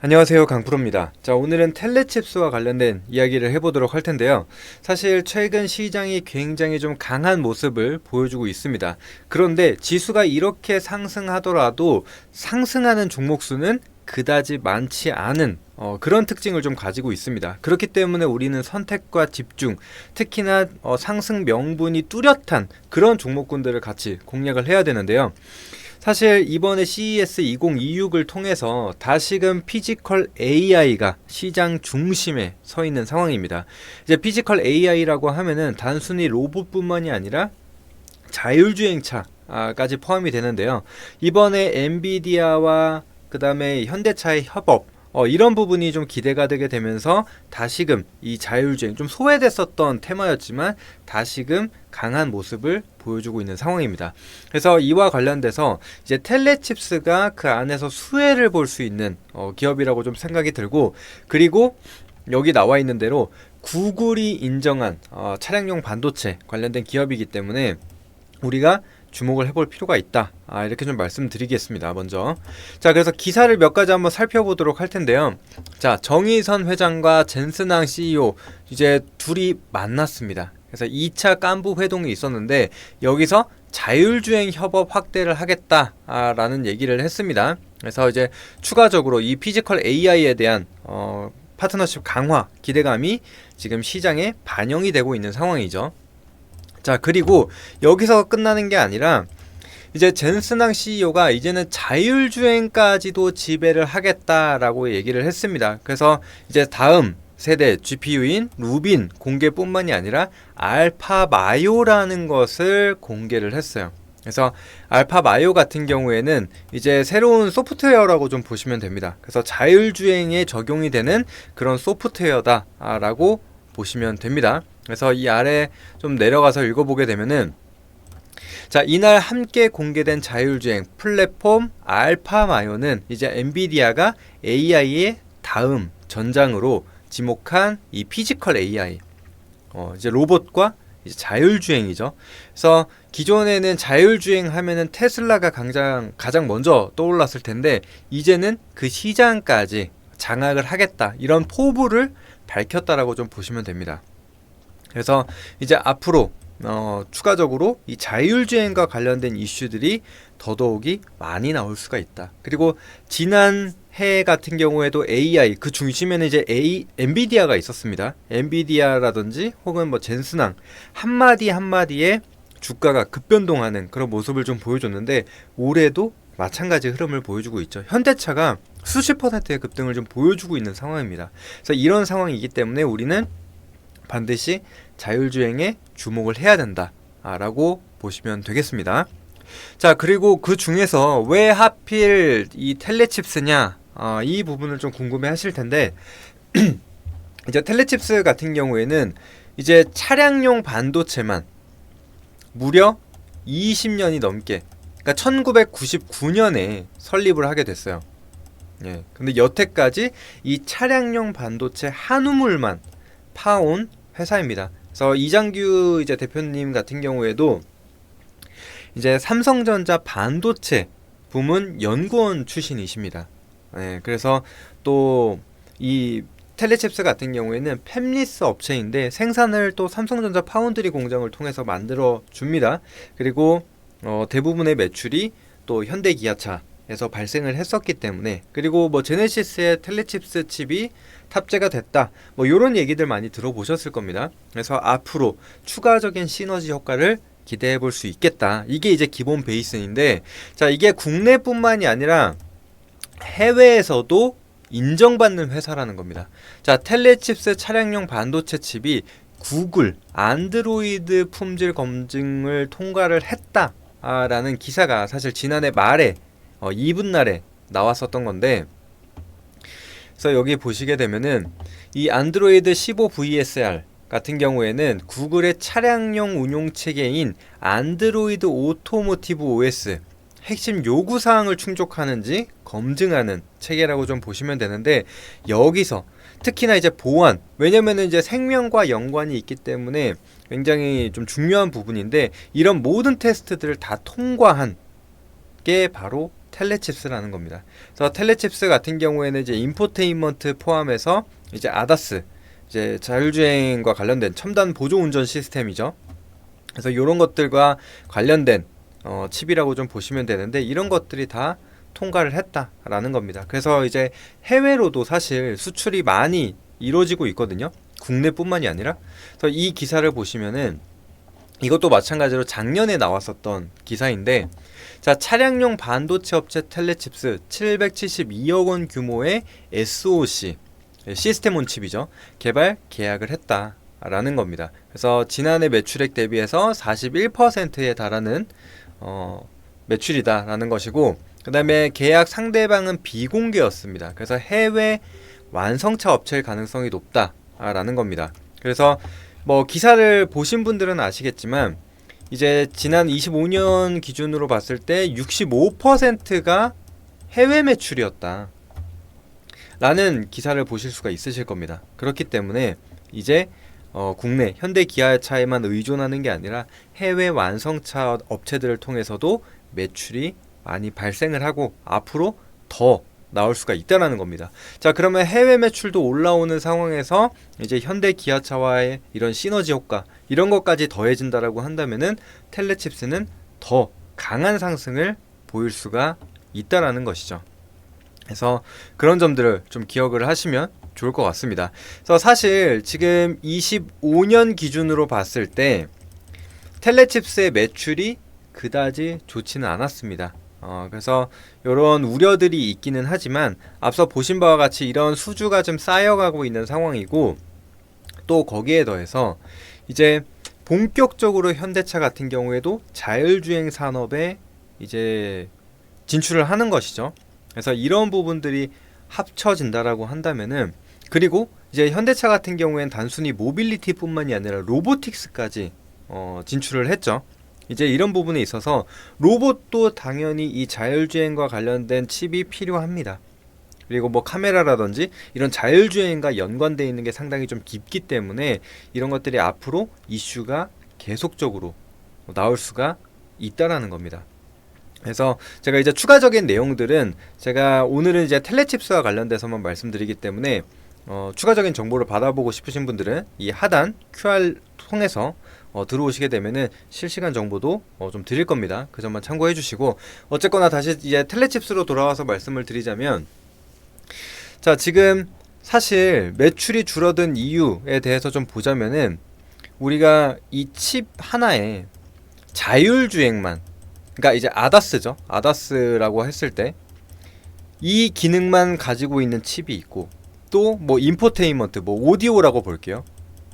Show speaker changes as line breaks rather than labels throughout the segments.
안녕하세요, 강프로입니다. 자, 오늘은 텔레칩스와 관련된 이야기를 해보도록 할 텐데요. 사실 최근 시장이 굉장히 좀 강한 모습을 보여주고 있습니다. 그런데 지수가 이렇게 상승하더라도 상승하는 종목 수는 그다지 많지 않은 그런 특징을 좀 가지고 있습니다. 그렇기 때문에 우리는 선택과 집중, 특히나 상승 명분이 뚜렷한 그런 종목군들을 같이 공략을 해야 되는데요. 사실 이번에 CES 2026을 통해서 다시금 피지컬 AI가 시장 중심에 서 있는 상황입니다. 이제 피지컬 AI라고 하면은 단순히 로봇뿐만이 아니라 자율주행차까지 포함이 되는데요. 이번에 엔비디아와 그 다음에 현대차의 협업, 이런 부분이 좀 기대가 되게 되면서 다시금 이 자율주행, 좀 소외됐었던 테마였지만 다시금 강한 모습을 보여주고 있는 상황입니다. 그래서 이와 관련돼서 이제 텔레칩스가 그 안에서 수혜를 볼 수 있는 기업이라고 좀 생각이 들고, 그리고 여기 나와 있는 대로 구글이 인정한 차량용 반도체 관련된 기업이기 때문에 우리가 주목을 해볼 필요가 있다. 이렇게 좀 말씀드리겠습니다. 먼저, 자, 그래서 기사를 몇 가지 한번 살펴보도록 할 텐데요. 자, 정의선 회장과 젠스낭 CEO 이제 둘이 만났습니다. 그래서 2차 깐부 회동이 있었는데 여기서 자율주행 협업 확대를 하겠다라는 얘기를 했습니다. 그래서 이제 추가적으로 이 피지컬 AI에 대한 파트너십 강화 기대감이 지금 시장에 반영이 되고 있는 상황이죠. 자, 그리고 여기서 끝나는 게 아니라 이제 젠스낭 CEO가 이제는 자율주행까지도 지배를 하겠다라고 얘기를 했습니다. 그래서 이제 다음 세대 GPU인 루빈 공개뿐만이 아니라 알파마요라는 것을 공개를 했어요. 그래서 알파마요 같은 경우에는 이제 새로운 소프트웨어라고 좀 보시면 됩니다. 그래서 자율주행에 적용이 되는 그런 소프트웨어다라고 보시면 됩니다. 그래서 이 아래 좀 내려가서 읽어보게 되면은, 자, 이날 함께 공개된 자율주행 플랫폼 알파마요는 이제 엔비디아가 AI의 다음 전장으로 지목한 이 피지컬 AI, 이제 로봇과 이제 자율주행이죠. 그래서 기존에는 자율주행 하면은 테슬라가 가장 먼저 떠올랐을 텐데 이제는 그 시장까지 장악을 하겠다, 이런 포부를 밝혔다라고 좀 보시면 됩니다. 그래서 이제 앞으로 추가적으로 이 자율주행과 관련된 이슈들이 더더욱이 많이 나올 수가 있다. 그리고 지난 해 같은 경우에도 AI 그 중심에는 이제 엔비디아가 있었습니다. 엔비디아라든지 혹은 뭐 젠스낭 한마디 한마디에 주가가 급변동하는 그런 모습을 좀 보여줬는데 올해도 마찬가지 흐름을 보여주고 있죠. 현대차가 수십 퍼센트의 급등을 좀 보여주고 있는 상황입니다. 그래서 이런 상황이기 때문에 우리는 반드시 자율주행에 주목을 해야 된다 라고 보시면 되겠습니다. 자, 그리고 그 중에서 왜 하필 이 텔레칩스냐, 이 부분을 좀 궁금해 하실 텐데 이제 텔레칩스 같은 경우에는 이제 차량용 반도체만 무려 20년이 넘게, 그러니까 1999년에 설립을 하게 됐어요. 예. 근데 여태까지 이 차량용 반도체 한 우물만 파온 회사입니다. 그래서 이장규 이제 대표님 같은 경우에도 이제 삼성전자 반도체 부문 연구원 출신이십니다. 네, 그래서 또 이 텔레칩스 같은 경우에는 팹리스 업체인데 생산을 또 삼성전자 파운드리 공장을 통해서 만들어 줍니다. 그리고 대부분의 매출이 또 현대기아차에서 발생을 했었기 때문에, 그리고 뭐 제네시스의 텔레칩스 칩이 탑재가 됐다, 뭐 이런 얘기들 많이 들어보셨을 겁니다. 그래서 앞으로 추가적인 시너지 효과를 기대해 볼 수 있겠다. 이게 이제 기본 베이스인데, 자, 이게 국내뿐만이 아니라 해외에서도 인정받는 회사라는 겁니다. 자, 텔레칩스 차량용 반도체 칩이 구글 안드로이드 품질 검증을 통과를 했다라는 기사가 사실 지난해 말에 이분날에 나왔었던 건데, 그래서 여기 보시게 되면은 이 안드로이드 15 VSR 같은 경우에는 구글의 차량용 운용 체계인 안드로이드 오토모티브 OS 핵심 요구사항을 충족하는지 검증하는 체계라고 좀 보시면 되는데, 여기서 특히나 이제 보안, 왜냐면은 이제 생명과 연관이 있기 때문에 굉장히 좀 중요한 부분인데, 이런 모든 테스트들을 다 통과한 게 바로 텔레칩스라는 겁니다. 그래서 텔레칩스 같은 경우에는 이제 인포테인먼트 포함해서 이제 아다스, 이제 자율주행과 관련된 첨단 보조 운전 시스템이죠. 그래서 이런 것들과 관련된 칩이라고 좀 보시면 되는데, 이런 것들이 다 통과를 했다라는 겁니다. 그래서 이제 해외로도 사실 수출이 많이 이루어지고 있거든요. 국내뿐만이 아니라. 그래서 이 기사를 보시면은 이것도 마찬가지로 작년에 나왔었던 기사인데, 자, 차량용 반도체 업체 텔레칩스 772억 원 규모의 SoC 시스템 온 칩이죠. 개발 계약을 했다라는 겁니다. 그래서 지난해 매출액 대비해서 41%에 달하는 매출이다라는 것이고, 그 다음에 계약 상대방은 비공개였습니다. 그래서 해외 완성차 업체일 가능성이 높다라는 겁니다. 그래서 뭐 기사를 보신 분들은 아시겠지만, 이제 지난 25년 기준으로 봤을 때 65%가 해외 매출이었다 라는 기사를 보실 수가 있으실 겁니다. 그렇기 때문에 이제 국내 현대 기아차에만 의존하는 게 아니라 해외 완성차 업체들을 통해서도 매출이 많이 발생을 하고 앞으로 더 나올 수가 있다라는 겁니다. 자, 그러면 해외 매출도 올라오는 상황에서 이제 현대 기아차와의 이런 시너지 효과, 이런 것까지 더해진다라고 한다면은 텔레칩스는 더 강한 상승을 보일 수가 있다라는 것이죠. 그래서 그런 점들을 좀 기억을 하시면 좋을 것 같습니다. 그래서 사실 지금 25년 기준으로 봤을 때 텔레칩스의 매출이 그다지 좋지는 않았습니다. 그래서 이런 우려들이 있기는 하지만 앞서 보신 바와 같이 이런 수주가 좀 쌓여가고 있는 상황이고, 또 거기에 더해서 이제 본격적으로 현대차 같은 경우에도 자율주행 산업에 이제 진출을 하는 것이죠. 그래서 이런 부분들이 합쳐진다라고 한다면은, 그리고 이제 현대차 같은 경우에는 단순히 모빌리티뿐만이 아니라 로보틱스까지 진출을 했죠. 이제 이런 부분에 있어서 로봇도 당연히 이 자율주행과 관련된 칩이 필요합니다. 그리고 뭐 카메라라든지 이런 자율주행과 연관되어 있는 게 상당히 좀 깊기 때문에 이런 것들이 앞으로 이슈가 계속적으로 나올 수가 있다라는 겁니다. 그래서 제가 이제 추가적인 내용들은 제가 오늘은 이제 텔레칩스와 관련돼서만 말씀드리기 때문에 추가적인 정보를 받아보고 싶으신 분들은 이 하단 QR 통해서 들어오시게 되면은 실시간 정보도 좀 드릴 겁니다. 그 점만 참고해 주시고, 어쨌거나 다시 이제 텔레칩스로 돌아와서 말씀을 드리자면, 자, 지금 사실 매출이 줄어든 이유에 대해서 좀 보자면은, 우리가 이 칩 하나에 자율주행만, 그러니까 이제 아다스죠. 아다스라고 했을 때 이 기능만 가지고 있는 칩이 있고, 또 뭐 인포테인먼트, 뭐 오디오라고 볼게요.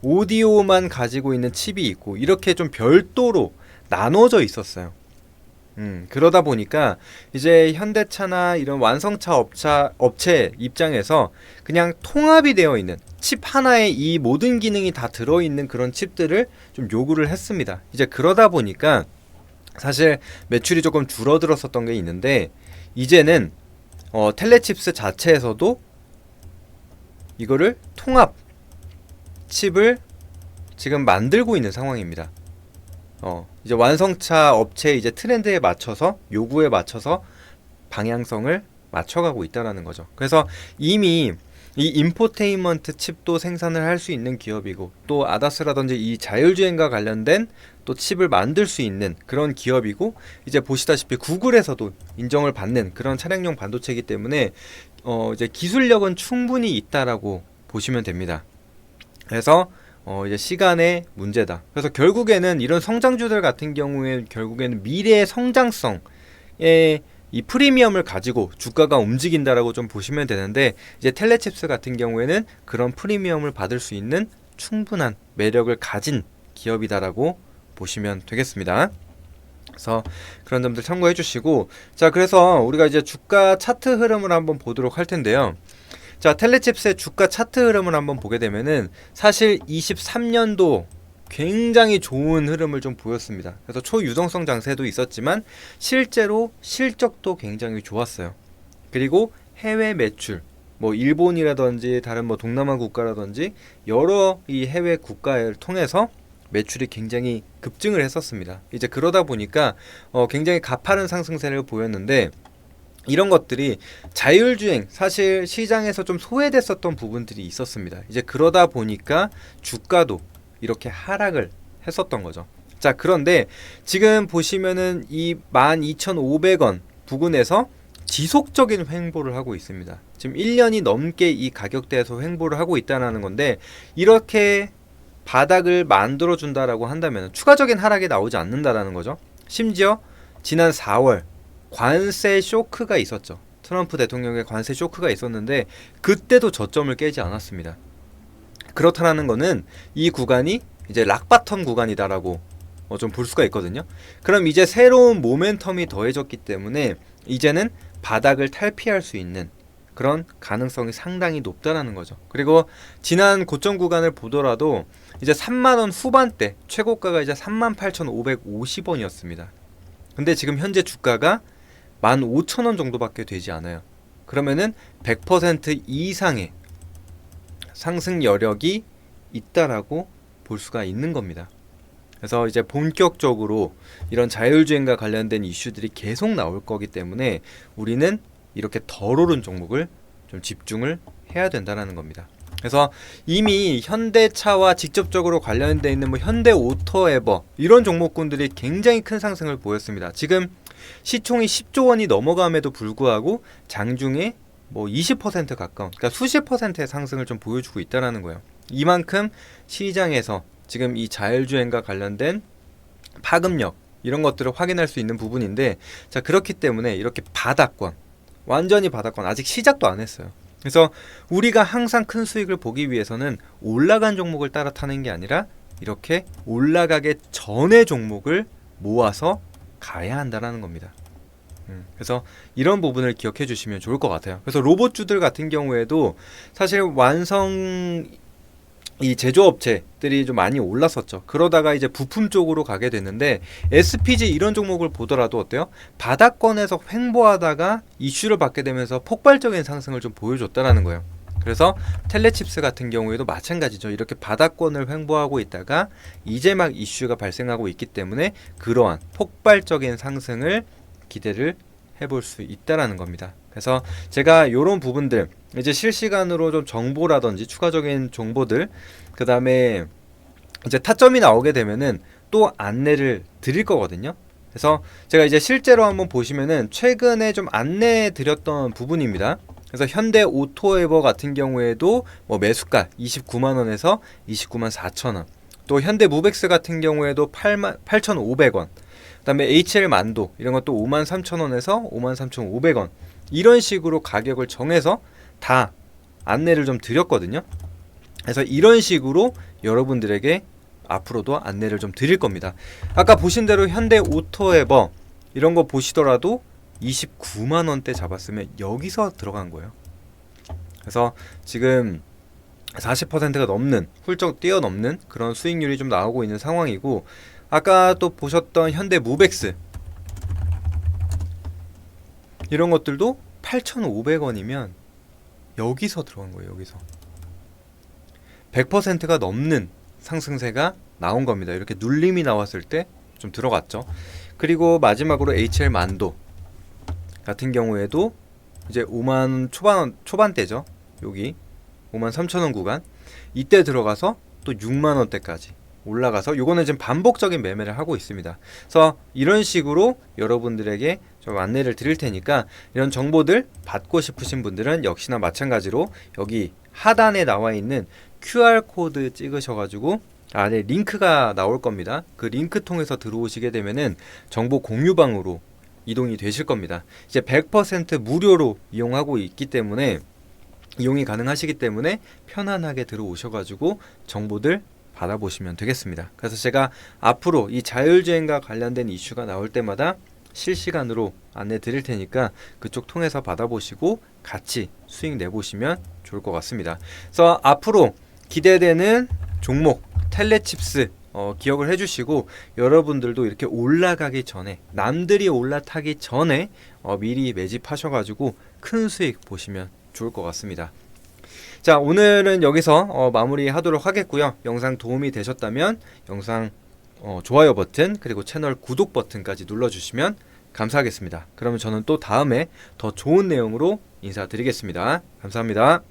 오디오만 가지고 있는 칩이 있고, 이렇게 좀 별도로 나눠져 있었어요. 그러다 보니까 이제 현대차나 이런 완성차 업체 입장에서 그냥 통합이 되어 있는 칩 하나에 이 모든 기능이 다 들어있는 그런 칩들을 좀 요구를 했습니다. 이제 그러다 보니까 사실 매출이 조금 줄어들었었던 게 있는데, 이제는 텔레칩스 자체에서도 이거를 통합 칩을 지금 만들고 있는 상황입니다. 이제 완성차 업체의 이제 트렌드에 맞춰서, 요구에 맞춰서 방향성을 맞춰가고 있다는 거죠. 그래서 이미 이 인포테인먼트 칩도 생산을 할 수 있는 기업이고, 또 아다스라든지 이 자율주행과 관련된 또 칩을 만들 수 있는 그런 기업이고, 이제 보시다시피 구글에서도 인정을 받는 그런 차량용 반도체이기 때문에 이제 기술력은 충분히 있다라고 보시면 됩니다. 그래서 이제 시간의 문제다. 그래서 결국에는 이런 성장주들 같은 경우에 결국에는 미래의 성장성에 이 프리미엄을 가지고 주가가 움직인다라고 좀 보시면 되는데, 이제 텔레칩스 같은 경우에는 그런 프리미엄을 받을 수 있는 충분한 매력을 가진 기업이다라고 보시면 되겠습니다. 그래서 그런 점들 참고해 주시고, 자, 그래서 우리가 이제 주가 차트 흐름을 한번 보도록 할 텐데요. 자, 텔레칩스의 주가 차트 흐름을 한번 보게 되면은 사실 23년도 굉장히 좋은 흐름을 좀 보였습니다. 그래서 초유동성 장세도 있었지만 실제로 실적도 굉장히 좋았어요. 그리고 해외 매출, 뭐 일본이라든지 다른 뭐 동남아 국가라든지 여러 이 해외 국가를 통해서 매출이 굉장히 급증을 했었습니다. 이제 그러다 보니까 굉장히 가파른 상승세를 보였는데, 이런 것들이 자율주행 사실 시장에서 좀 소외됐었던 부분들이 있었습니다. 이제 그러다 보니까 주가도 이렇게 하락을 했었던 거죠. 자, 그런데 지금 보시면은 이 12,500원 부근에서 지속적인 횡보를 하고 있습니다. 지금 1년이 넘게 이 가격대에서 횡보를 하고 있다는 건데, 이렇게 바닥을 만들어 준다라고 한다면 추가적인 하락이 나오지 않는다라는 거죠. 심지어 지난 4월 관세 쇼크가 있었죠. 트럼프 대통령의 관세 쇼크가 있었는데 그때도 저점을 깨지 않았습니다. 그렇다는 거는 이 구간이 이제 락바텀 구간이다라고 좀 볼 수가 있거든요. 그럼 이제 새로운 모멘텀이 더해졌기 때문에 이제는 바닥을 탈피할 수 있는 그런 가능성이 상당히 높다라는 거죠. 그리고 지난 고점 구간을 보더라도 이제 3만원 후반대 최고가가 이제 38,550원이었습니다. 근데 지금 현재 주가가 15,000원 정도밖에 되지 않아요. 그러면은 100% 이상의 상승 여력이 있다라고 볼 수가 있는 겁니다. 그래서 이제 본격적으로 이런 자율주행과 관련된 이슈들이 계속 나올 거기 때문에 우리는 이렇게 덜 오른 종목을 좀 집중을 해야 된다는 겁니다. 그래서 이미 현대차와 직접적으로 관련되어 있는 뭐 현대오토에버 이런 종목군들이 굉장히 큰 상승을 보였습니다. 지금 시총이 10조 원이 넘어감에도 불구하고 장중에 뭐 20% 가까운, 그러니까 수십 퍼센트의 상승을 좀 보여주고 있다는 거예요. 이만큼 시장에서 지금 이 자율주행과 관련된 파급력 이런 것들을 확인할 수 있는 부분인데, 자, 그렇기 때문에 이렇게 바닥권, 완전히 바닥권, 아직 시작도 안 했어요. 그래서 우리가 항상 큰 수익을 보기 위해서는 올라간 종목을 따라 타는 게 아니라 이렇게 올라가기 전의 종목을 모아서 가야 한다는 겁니다. 그래서 이런 부분을 기억해 주시면 좋을 것 같아요. 그래서 로봇주들 같은 경우에도 사실 이 제조업체들이 좀 많이 올랐었죠. 그러다가 이제 부품 쪽으로 가게 됐는데 SPG 이런 종목을 보더라도 어때요? 바닥권에서 횡보하다가 이슈를 받게 되면서 폭발적인 상승을 좀 보여줬다라는 거예요. 그래서 텔레칩스 같은 경우에도 마찬가지죠. 이렇게 바닥권을 횡보하고 있다가 이제 막 이슈가 발생하고 있기 때문에 그러한 폭발적인 상승을 기대를 해볼 수 있다라는 겁니다. 그래서 제가 이런 부분들 이제 실시간으로 좀 정보라든지 추가적인 정보들, 그 다음에 이제 타점이 나오게 되면은 또 안내를 드릴 거거든요. 그래서 제가 이제 실제로 한번 보시면은 최근에 좀 안내 드렸던 부분입니다. 그래서 현대 오토에버 같은 경우에도 뭐 매수가 29만 원에서 29만 4천 원, 또 현대 무벡스 같은 경우에도 8,500원, 그 다음에 HL 만도 이런 것도 53,000원에서 53,500원 이런 식으로 가격을 정해서 다 안내를 좀 드렸거든요. 그래서 이런 식으로 여러분들에게 앞으로도 안내를 좀 드릴 겁니다. 아까 보신 대로 현대 오토에버 이런 거 보시더라도 29만 원대 잡았으면 여기서 들어간 거예요. 그래서 지금 40%가 넘는, 훌쩍 뛰어넘는 그런 수익률이 좀 나오고 있는 상황이고, 아까 또 보셨던 현대 무벡스 이런 것들도 8,500원이면 여기서 들어간 거예요. 여기서 100%가 넘는 상승세가 나온 겁니다. 이렇게 눌림이 나왔을 때 좀 들어갔죠. 그리고 마지막으로 HL 만도 같은 경우에도 이제 5만 초반대죠. 여기 5만 3천원 구간 이때 들어가서 또 6만 원대까지 올라가서 요거는 지금 반복적인 매매를 하고 있습니다. 그래서 이런 식으로 여러분들에게 좀 안내를 드릴 테니까 이런 정보들 받고 싶으신 분들은 역시나 마찬가지로 여기 하단에 나와 있는 QR코드 찍으셔가지고 아래 링크가 나올 겁니다. 그 링크 통해서 들어오시게 되면은 정보 공유방으로 이동이 되실 겁니다. 이제 100% 무료로 이용하고 있기 때문에 이용이 가능하시기 때문에 편안하게 들어오셔가지고 정보들 받아보시면 되겠습니다. 그래서 제가 앞으로 이 자율주행과 관련된 이슈가 나올 때마다 실시간으로 안내 드릴 테니까 그쪽 통해서 받아보시고 같이 수익 내보시면 좋을 것 같습니다. 그래서 앞으로 기대되는 종목 텔레칩스 기억을 해주시고 여러분들도 이렇게 올라가기 전에 남들이 올라타기 전에 미리 매집하셔가지고 큰 수익 보시면 좋을 것 같습니다. 자, 오늘은 여기서 마무리하도록 하겠고요. 영상 도움이 되셨다면 영상 좋아요 버튼 그리고 채널 구독 버튼까지 눌러주시면 감사하겠습니다. 그러면 저는 또 다음에 더 좋은 내용으로 인사드리겠습니다. 감사합니다.